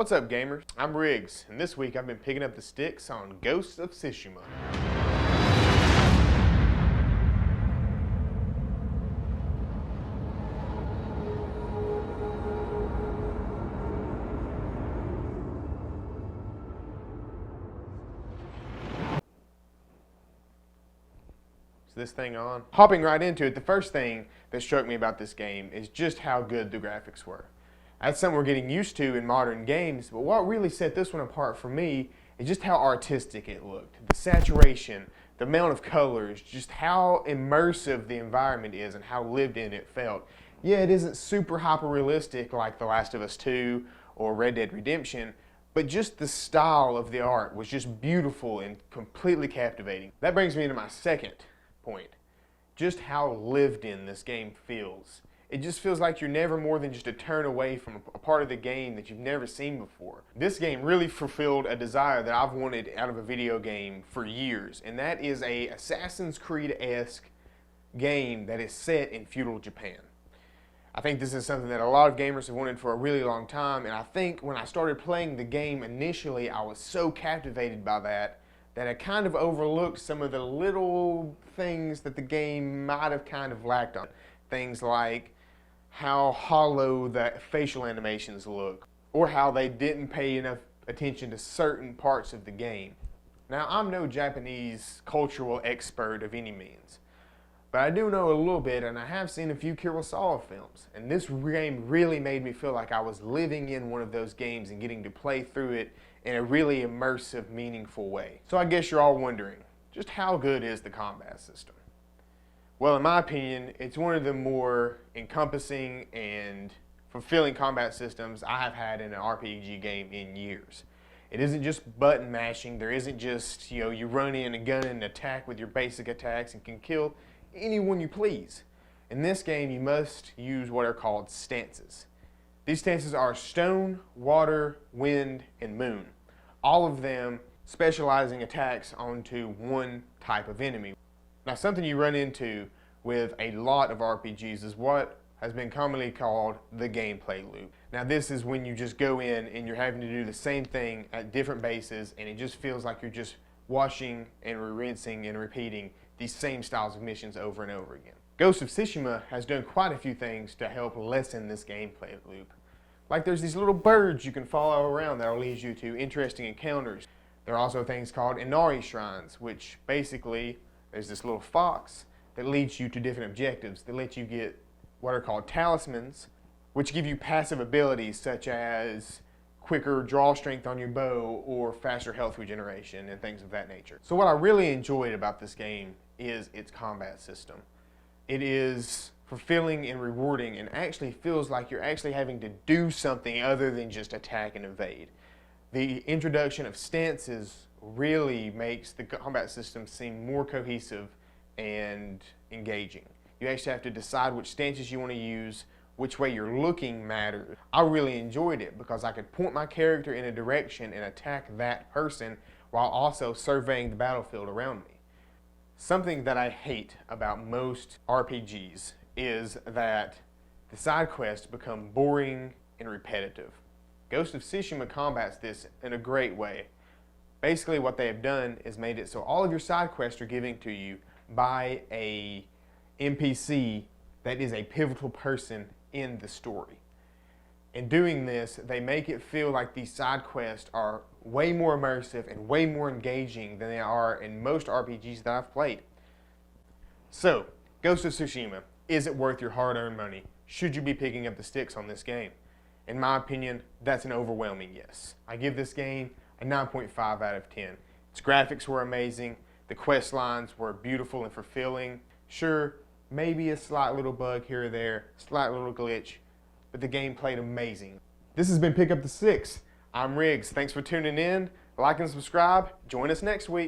What's up, gamers? I'm Riggs, and this week I've been picking up the sticks on Ghost of Tsushima. Is this thing on? Hopping right into it, the first thing that struck me about this game is just how good the graphics were. That's something we're getting used to in modern games, but what really set this one apart for me is just how artistic it looked. The saturation, the amount of colors, just how immersive the environment is and how lived in it felt. Yeah, it isn't super hyper-realistic like The Last of Us 2 or Red Dead Redemption, but just the style of the art was just beautiful and completely captivating. That brings me to my second point, just how lived in this game feels. It just feels like you're never more than just a turn away from a part of the game that you've never seen before. This game really fulfilled a desire that I've wanted out of a video game for years, and that is a Assassin's Creed-esque game that is set in feudal Japan. I think this is something that a lot of gamers have wanted for a really long time, and I think when I started playing the game initially, I was so captivated by that I kind of overlooked some of the little things that the game might have kind of lacked on. Things like how hollow the facial animations look, or how they didn't pay enough attention to certain parts of the game. Now, I'm no Japanese cultural expert of any means, but I do know a little bit, and I have seen a few Kurosawa films, and this game really made me feel like I was living in one of those games and getting to play through it in a really immersive, meaningful way. So I guess you're all wondering, just how good is the combat system? Well, in my opinion, it's one of the more encompassing and fulfilling combat systems I have had in an RPG game in years. It isn't just button mashing. There isn't just, you run in and gun and attack with your basic attacks and can kill anyone you please. In this game, you must use what are called stances. These stances are stone, water, wind, and moon. All of them specializing attacks onto one type of enemy. Now, something you run into with a lot of RPGs is what has been commonly called the gameplay loop. Now, this is when you just go in and you're having to do the same thing at different bases, and it just feels like you're just washing and rinsing and repeating these same styles of missions over and over again. Ghost of Tsushima has done quite a few things to help lessen this gameplay loop. Like there's these little birds you can follow around that will lead you to interesting encounters. There are also things called Inari shrines, which basically there's this little fox that leads you to different objectives that let you get what are called talismans, which give you passive abilities such as quicker draw strength on your bow or faster health regeneration and things of that nature. So what I really enjoyed about this game is its combat system. It is fulfilling and rewarding and actually feels like you're actually having to do something other than just attack and evade. The introduction of stances really makes the combat system seem more cohesive and engaging. You actually have to decide which stances you want to use, which way you're looking matters. I really enjoyed it because I could point my character in a direction and attack that person while also surveying the battlefield around me. Something that I hate about most RPGs is that the side quests become boring and repetitive. Ghost of Tsushima combats this in a great way. Basically what they have done is made it so all of your side quests are given to you by a NPC that is a pivotal person in the story. In doing this, they make it feel like these side quests are way more immersive and way more engaging than they are in most RPGs that I've played. So, Ghost of Tsushima, is it worth your hard-earned money? Should you be picking up the sticks on this game? In my opinion, that's an overwhelming yes. I give this game a 9.5 out of 10. Its graphics were amazing, the quest lines were beautiful and fulfilling. Sure, maybe a slight little bug here or there, slight little glitch, but the game played amazing. This has been Pick Up the Sticks. I'm Riggs. Thanks for tuning in. Like and subscribe. Join us next week.